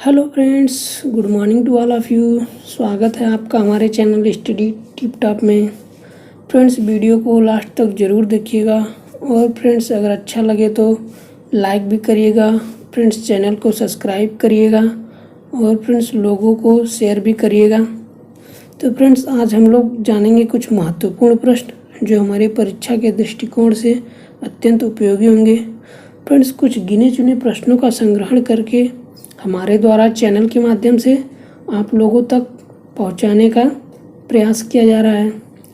Hello friends, good morning to all of you. स्वागत है आपका हमारे चैनल स्टडी टिप टॉप में। फ्रेंड्स, वीडियो को लास्ट तक ज़रूर देखिएगा और फ्रेंड्स अगर अच्छा लगे तो लाइक भी करिएगा। फ्रेंड्स, चैनल को सब्सक्राइब करिएगा और फ्रेंड्स लोगों को शेयर भी करिएगा। तो फ्रेंड्स, आज हम लोग जानेंगे कुछ महत्वपूर्ण प्रश्न जो हमारी परीक्षा के दृष्टिकोण से अत्यंत उपयोगी होंगे। फ्रेंड्स, कुछ गिने चुने प्रश्नों का संग्रहण करके हमारे द्वारा चैनल के माध्यम से आप लोगों तक पहुंचाने का प्रयास किया जा रहा है,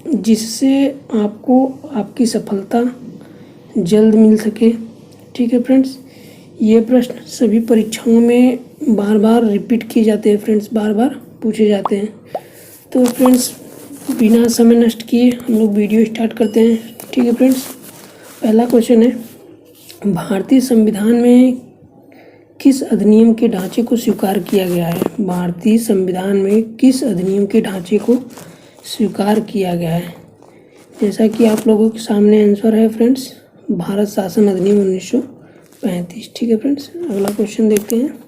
जिससे आपको आपकी सफलता जल्द मिल सके। ठीक है फ्रेंड्स, ये प्रश्न सभी परीक्षाओं में बार बार रिपीट किए जाते हैं। फ्रेंड्स, बार बार पूछे जाते हैं। तो फ्रेंड्स, बिना समय नष्ट किए हम लोग वीडियो स्टार्ट करते हैं। ठीक है फ्रेंड्स, पहला क्वेश्चन है, भारतीय संविधान में किस अधिनियम के ढांचे को स्वीकार किया गया है? भारतीय संविधान में किस अधिनियम के ढांचे को स्वीकार किया गया है? जैसा कि आप लोगों के सामने आंसर है फ्रेंड्स, भारत शासन अधिनियम 1935। ठीक है फ्रेंड्स, अगला क्वेश्चन देखते हैं।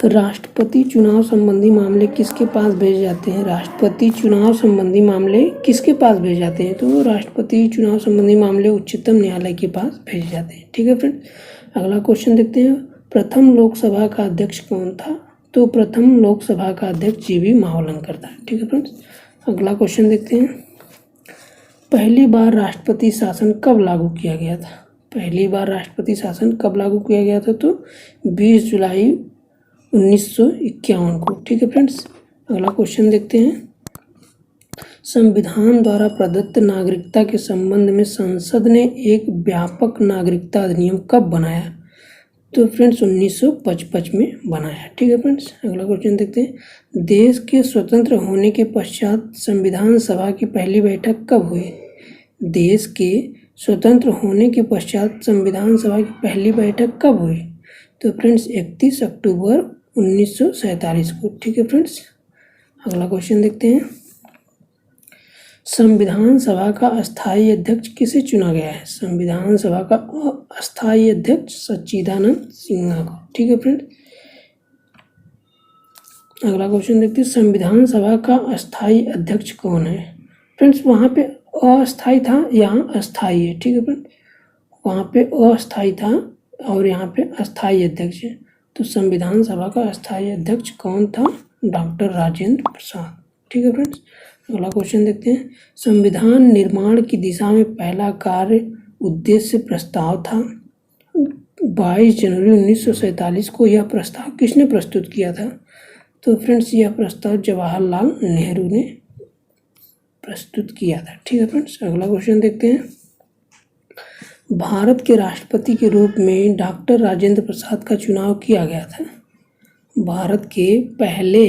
राष्ट्रपति चुनाव संबंधी मामले किसके पास भेजे जाते हैं? राष्ट्रपति चुनाव संबंधी मामले किसके पास भेजे जाते हैं? तो राष्ट्रपति चुनाव संबंधी मामले उच्चतम न्यायालय के पास भेजे जाते हैं। ठीक है फ्रेंड्स, अगला क्वेश्चन देखते हैं। प्रथम लोकसभा का अध्यक्ष कौन था? तो प्रथम लोकसभा का अध्यक्ष जीवी मावलंकर था। ठीक है फ्रेंड्स, अगला क्वेश्चन देखते हैं। पहली बार राष्ट्रपति शासन कब लागू किया गया था? पहली बार राष्ट्रपति शासन कब लागू किया गया था? तो 20 जुलाई 1951 को। ठीक है फ्रेंड्स, अगला क्वेश्चन देखते हैं। संविधान द्वारा प्रदत्त नागरिकता के संबंध में संसद ने एक व्यापक नागरिकता अधिनियम कब बनाया? तो फ्रेंड्स 1955 में बनाया। ठीक है फ्रेंड्स, अगला क्वेश्चन देखते हैं। देश के स्वतंत्र होने के पश्चात संविधान सभा की पहली बैठक कब हुई? देश के स्वतंत्र होने के पश्चात संविधान सभा की पहली बैठक कब हुई? तो फ्रेंड्स 31 अक्टूबर 1947 को। ठीक है फ्रेंड्स, अगला क्वेश्चन देखते हैं। संविधान सभा का अस्थायी अध्यक्ष किसे चुना गया है? संविधान सभा का अस्थायी अध्यक्ष सच्चिदानंद सिन्हा को। ठीक है फ्रेंड्स, अगला क्वेश्चन देखते हैं। संविधान सभा का अस्थायी अध्यक्ष कौन है? फ्रेंड्स, वहाँ पे अस्थायी था, यहाँ अस्थायी है। ठीक है फ्रेंड्स, वहाँ पे अस्थायी था और यहाँ पे अस्थायी अध्यक्ष है। तो संविधान सभा का अस्थायी अध्यक्ष कौन था? डॉक्टर राजेंद्र प्रसाद। ठीक है फ्रेंड्स, अगला क्वेश्चन देखते हैं। संविधान निर्माण की दिशा में पहला कार्य उद्देश्य प्रस्ताव था। 22 जनवरी 1947 को यह प्रस्ताव किसने प्रस्तुत किया था? तो फ्रेंड्स, यह प्रस्ताव जवाहरलाल नेहरू ने प्रस्तुत किया था। ठीक है फ्रेंड्स, अगला क्वेश्चन देखते हैं। भारत के राष्ट्रपति के रूप में डॉक्टर राजेंद्र प्रसाद का चुनाव किया गया था। भारत के पहले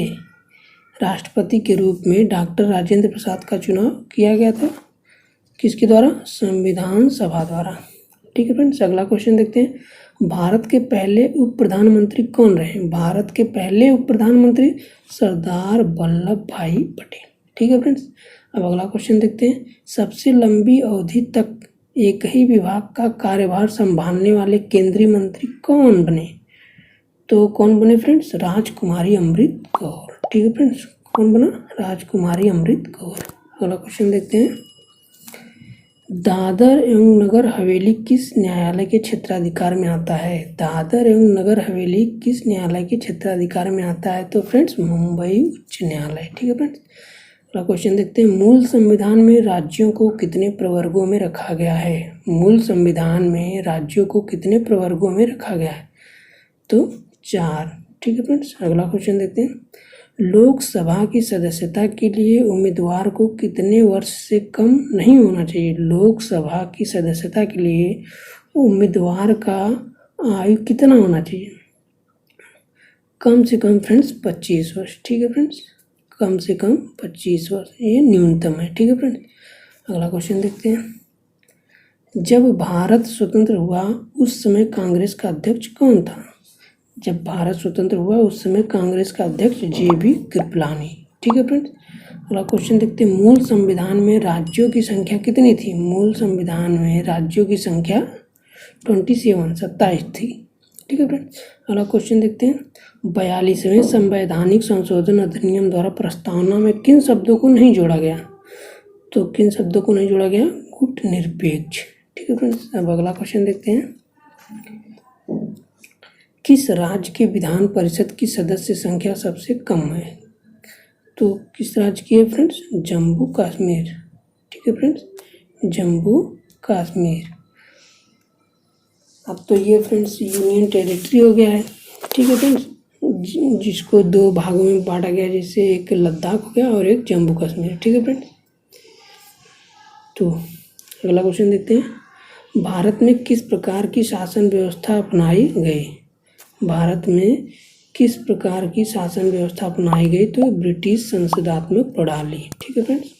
राष्ट्रपति के रूप में डॉक्टर राजेंद्र प्रसाद का चुनाव किया गया था। किसके द्वारा? संविधान सभा द्वारा। ठीक है फ्रेंड्स, अगला क्वेश्चन देखते हैं। भारत के पहले उप प्रधानमंत्री कौन रहे? भारत के पहले उप प्रधानमंत्री सरदार वल्लभ भाई पटेल। ठीक है फ्रेंड्स, अब अगला क्वेश्चन देखते हैं। सबसे लंबी अवधि तक एक ही विभाग का कार्यभार संभालने वाले केंद्रीय मंत्री कौन बने? तो कौन बने फ्रेंड्स? राजकुमारी अमृत कौर। ठीक है फ्रेंड्स, कौन बना? राजकुमारी अमृत कौर। अगला क्वेश्चन देखते हैं। दादर एवं नगर हवेली किस न्यायालय के क्षेत्राधिकार में आता है? दादर एवं नगर हवेली किस न्यायालय के क्षेत्राधिकार में आता है? तो फ्रेंड्स मुंबई उच्च न्यायालय। ठीक है फ्रेंड्स, अगला क्वेश्चन देखते हैं। मूल संविधान में राज्यों को कितने प्रवर्गों में रखा गया है? मूल संविधान में राज्यों को कितने प्रवर्गों में रखा गया है? तो 4। ठीक है फ्रेंड्स, अगला क्वेश्चन देखते हैं। लोकसभा की सदस्यता के लिए उम्मीदवार को कितने वर्ष से कम नहीं होना चाहिए? लोकसभा की सदस्यता के लिए उम्मीदवार का आयु कितना होना चाहिए? कम से कम फ्रेंड्स 25 वर्ष। ठीक है फ्रेंड्स, कम से कम 25 वर्ष, ये न्यूनतम है। ठीक है फ्रेंड्स, अगला क्वेश्चन देखते हैं। जब भारत स्वतंत्र हुआ उस समय कांग्रेस का अध्यक्ष कौन था? जब भारत स्वतंत्र हुआ उस समय कांग्रेस का अध्यक्ष JB कृपलानी। ठीक है फ्रेंड्स, अगला क्वेश्चन देखते हैं। मूल संविधान में राज्यों की संख्या कितनी थी? मूल संविधान में राज्यों की संख्या 27 थी ठीक है फ्रेंड्स। अगला क्वेश्चन देखते हैं, 42वें संवैधानिक संशोधन अधिनियम द्वारा प्रस्तावना में किन शब्दों को नहीं जोड़ा गया? तो किन शब्दों को नहीं जोड़ा गया? गुटनिरपेक्ष। ठीक है फ्रेंड्स। अब अगला क्वेश्चन देखते हैं, किस राज्य के विधान परिषद की सदस्य संख्या सबसे कम है? तो किस राज्य की है फ्रेंड्स? जम्मू कश्मीर। ठीक है फ्रेंड्स, जम्मू कश्मीर। अब तो ये फ्रेंड्स यूनियन टेरिटरी हो गया है। ठीक है फ्रेंड्स, जिसको दो भागों में बांटा गया, जैसे एक लद्दाख हो गया और एक जम्मू कश्मीर। ठीक है फ्रेंड्स। तो अगला क्वेश्चन देखते हैं, भारत में किस प्रकार की शासन व्यवस्था अपनाई गई? भारत में किस प्रकार की शासन व्यवस्था अपनाई गई? तो ब्रिटिश संसदात्मक प्रणाली। ठीक है फ्रेंड्स।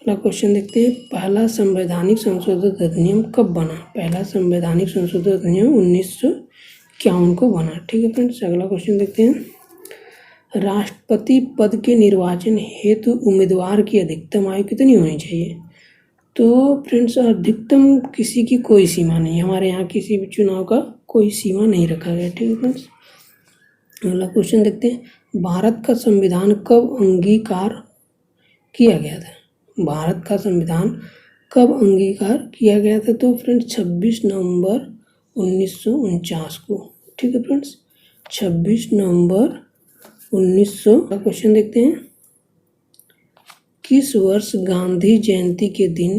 अगला क्वेश्चन देखते हैं, पहला संवैधानिक संशोधन अधिनियम कब बना? पहला संवैधानिक संशोधन अधिनियम 1951 को बना। ठीक है फ्रेंड्स। अगला क्वेश्चन देखते हैं, राष्ट्रपति पद के निर्वाचन हेतु उम्मीदवार की अधिकतम आयु कितनी होनी चाहिए? तो फ्रेंड्स अधिकतम किसी की कोई सीमा नहीं, हमारे यहाँ किसी भी चुनाव का कोई सीमा नहीं रखा गया। ठीक है फ्रेंड्स। अगला क्वेश्चन देखते हैं, भारत का संविधान कब अंगीकार किया गया था? भारत का संविधान कब अंगीकार किया गया था? तो फ्रेंड्स 26 नवंबर 1949 को। ठीक है फ्रेंड्स, 26 नवंबर 1900। क्वेश्चन देखते हैं, किस वर्ष गांधी जयंती के दिन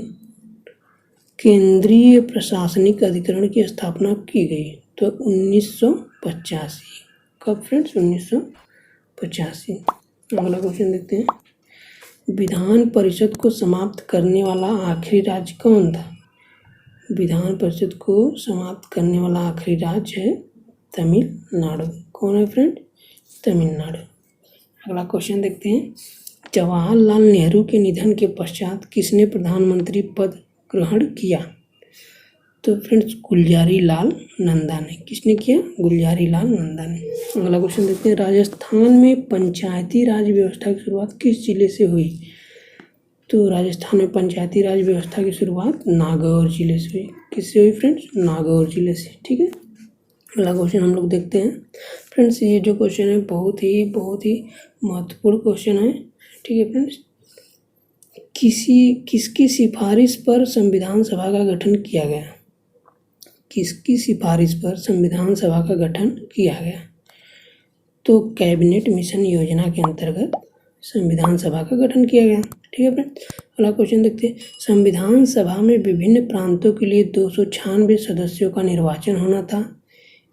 केंद्रीय प्रशासनिक अधिकरण की स्थापना की गई? तो 1985। कब फ्रेंड्स? 1985। अगला क्वेश्चन देखते हैं, विधान परिषद को समाप्त करने वाला आखिरी राज्य कौन था? विधान परिषद को समाप्त करने वाला आखिरी राज्य है तमिलनाडु। कौन है फ्रेंड? तमिलनाडु। अगला क्वेश्चन देखते हैं, जवाहरलाल नेहरू के निधन के पश्चात किसने प्रधानमंत्री पद ग्रहण किया? तो फ्रेंड्स गुलजारी लाल नंदा ने। किसने किया? गुलजारी लाल नंदा ने। अगला क्वेश्चन देखते हैं, राजस्थान में पंचायती राज व्यवस्था की शुरुआत किस जिले से हुई? तो राजस्थान में पंचायती राज व्यवस्था की शुरुआत नागौर जिले से हुई। किससे हुई फ्रेंड्स? नागौर जिले से। ठीक है। अगला क्वेश्चन हम लोग देखते हैं फ्रेंड्स, ये जो क्वेश्चन है बहुत ही महत्वपूर्ण क्वेश्चन है। ठीक है फ्रेंड्स, किसकी सिफारिश पर संविधान सभा का गठन किया गया? किसकी सिफारिश पर संविधान सभा का गठन किया गया? तो कैबिनेट मिशन योजना के अंतर्गत संविधान सभा का गठन किया गया। ठीक है फ्रेंड्स। अगला क्वेश्चन देखते हैं, संविधान सभा में विभिन्न प्रांतों के लिए 296 सदस्यों का निर्वाचन होना था।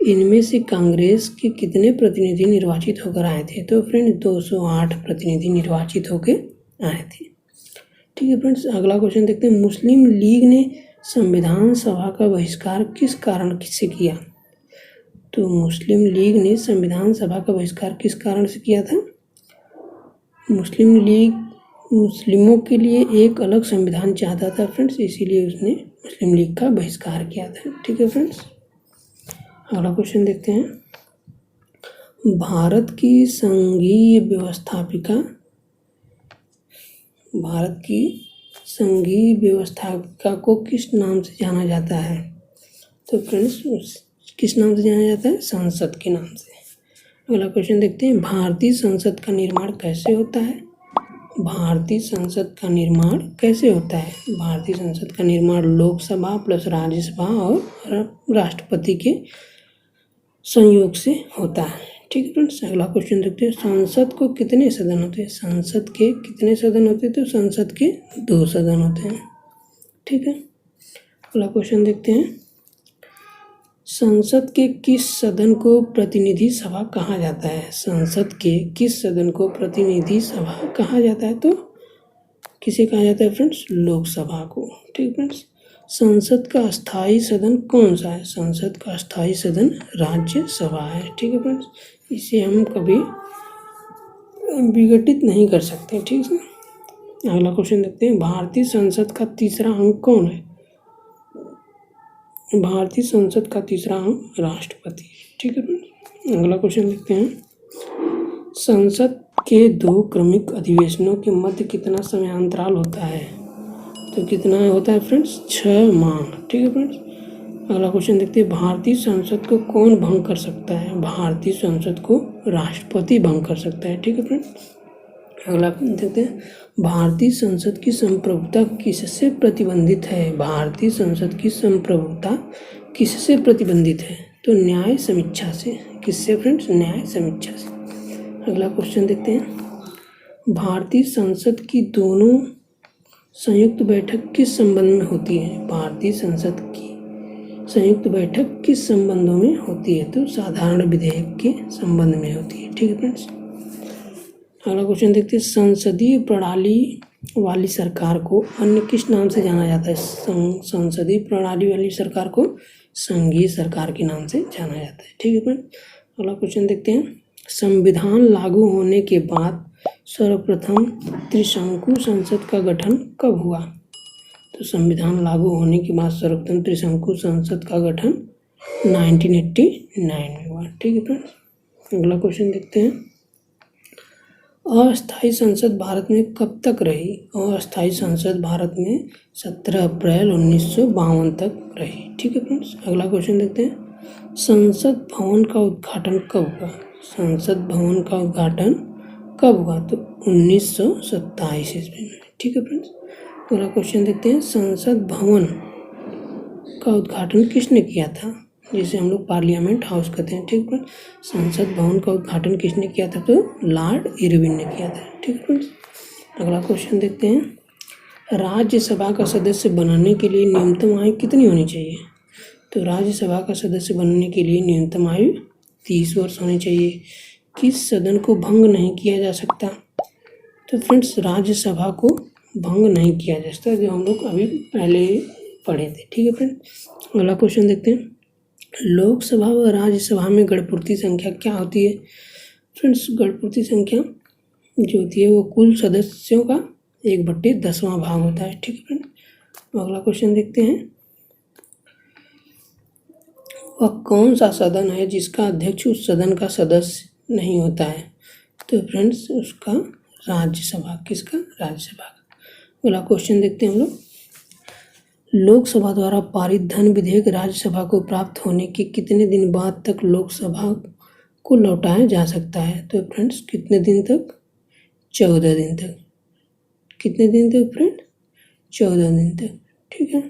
इनमें से कांग्रेस के कितने प्रतिनिधि निर्वाचित होकर आए थे? तो फ्रेंड 208 प्रतिनिधि निर्वाचित होकर आए थे। ठीक है फ्रेंड्स। अगला क्वेश्चन देखते हैं, मुस्लिम लीग ने संविधान सभा का बहिष्कार किस कारण से किया? तो मुस्लिम लीग ने संविधान सभा का बहिष्कार किस कारण से किया था? मुस्लिम लीग मुस्लिमों के लिए एक अलग संविधान चाहता था फ्रेंड्स, इसीलिए उसने मुस्लिम लीग का बहिष्कार किया था। ठीक है फ्रेंड्स। अगला क्वेश्चन देखते हैं, भारत की संघीय व्यवस्थापिका को किस नाम से जाना जाता है? तो फ्रेंड्स किस नाम से जाना जाता है? संसद के नाम से। अगला क्वेश्चन देखते हैं, भारतीय संसद का निर्माण कैसे होता है? भारतीय संसद का निर्माण कैसे होता है? भारतीय संसद का निर्माण लोकसभा प्लस राज्यसभा और राष्ट्रपति के संयोग से होता है। ठीक है फ्रेंड्स। अगला क्वेश्चन देखते हैं, संसद को कितने सदन होते हैं? संसद के कितने सदन होते हैं? तो संसद के 2 सदन होते हैं। ठीक है। अगला क्वेश्चन देखते हैं, संसद के किस सदन को प्रतिनिधि सभा कहा जाता है? संसद के किस सदन को प्रतिनिधि सभा कहा जाता है? तो किसे कहा जाता है फ्रेंड्स? लोकसभा को। ठीक फ्रेंड्स। संसद का स्थायी सदन कौन सा है? संसद का स्थायी सदन राज्यसभा है। ठीक है फ्रेंड्स, इसे हम कभी विघटित नहीं कर सकते। ठीक है। अगला क्वेश्चन देखते हैं, भारतीय संसद का तीसरा अंग कौन है? भारतीय संसद का तीसरा अंग राष्ट्रपति। ठीक है फ्रेंड्स। अगला क्वेश्चन देखते हैं, संसद के 2 क्रमिक अधिवेशनों के मध्य कितना समय अंतराल होता है? तो कितना होता है फ्रेंड्स? 6 माह। ठीक है फ्रेंड्स, अगला क्वेश्चन देखते हैं, भारतीय संसद को कौन भंग कर सकता है? भारतीय संसद को राष्ट्रपति भंग कर सकता है। ठीक है फ्रेंड। अगला देखते हैं, भारतीय संसद की संप्रभुता किससे प्रतिबंधित है? भारतीय संसद की संप्रभुता किससे प्रतिबंधित है? तो न्याय समीक्षा से। किससे फ्रेंड्स? न्याय समीक्षा से। अगला क्वेश्चन देखते हैं, भारतीय संसद की दोनों संयुक्त बैठक किस संबंध में होती है? भारतीय संसद की संयुक्त बैठक किस संबंधों में होती है? तो साधारण विधेयक के संबंध में होती है। ठीक है फ्रेंड्स। अगला क्वेश्चन देखते हैं, संसदीय प्रणाली वाली सरकार को अन्य किस नाम से जाना जाता है? संसदीय प्रणाली वाली सरकार को संघीय सरकार के नाम से जाना जाता है। ठीक है फ्रेंड। अगला क्वेश्चन देखते हैं, संविधान लागू होने के बाद सर्वप्रथम त्रिशंकु संसद का गठन कब हुआ? तो संविधान लागू होने के बाद सर्वप्रथम त्रिशंकु संसद का गठन 1989 में हुआ। ठीक है फ्रेंड। अगला क्वेश्चन देखते हैं, अस्थायी संसद भारत में कब तक रही? अस्थायी संसद भारत में 17 अप्रैल 1952 तक रही। ठीक है फ्रेंड्स। अगला क्वेश्चन देखते हैं, संसद भवन का उद्घाटन कब हुआ? संसद भवन का उद्घाटन कब हुआ? तो 1927 ईस्वी में। ठीक है फ्रेंड्स। अगला क्वेश्चन देखते हैं, संसद भवन का उद्घाटन किसने किया था? जिसे हम लोग पार्लियामेंट हाउस कहते हैं। ठीक है। संसद भवन का उद्घाटन किसने किया था? तो लॉर्ड इरविन ने किया था। ठीक है फ्रेंड्स। अगला क्वेश्चन देखते हैं, राज्यसभा का सदस्य बनने के लिए न्यूनतम आयु कितनी होनी चाहिए? तो राज्यसभा का सदस्य बनने के लिए न्यूनतम आयु 30 वर्ष होनी चाहिए। किस सदन को भंग नहीं किया जा सकता? तो फ्रेंड्स, राज्यसभा को भंग नहीं किया जा सकता, जो हम लोग अभी पहले पढ़े थे। ठीक है फ्रेंड। अगला क्वेश्चन देखते हैं, लोकसभा व राज्यसभा में गणपूर्ति संख्या क्या होती है? फ्रेंड्स, गणपूर्ति संख्या जो होती है वो कुल सदस्यों का 1/10 भाग होता है। ठीक है फ्रेंड। अगला क्वेश्चन देखते हैं, वह कौन सा सदन है जिसका अध्यक्ष उस सदन का सदस्य नहीं होता है? तो फ्रेंड्स, उसका राज्यसभा। किसका? राज्यसभा का। अगला क्वेश्चन देखते हैं हम लोग, लोकसभा द्वारा पारित धन विधेयक राज्यसभा को प्राप्त होने के कितने दिन बाद तक लोकसभा को लौटाया जा सकता है? तो फ्रेंड्स, कितने दिन तक? 14 दिन तक। कितने दिन तक फ्रेंड? 14 दिन तक। ठीक है।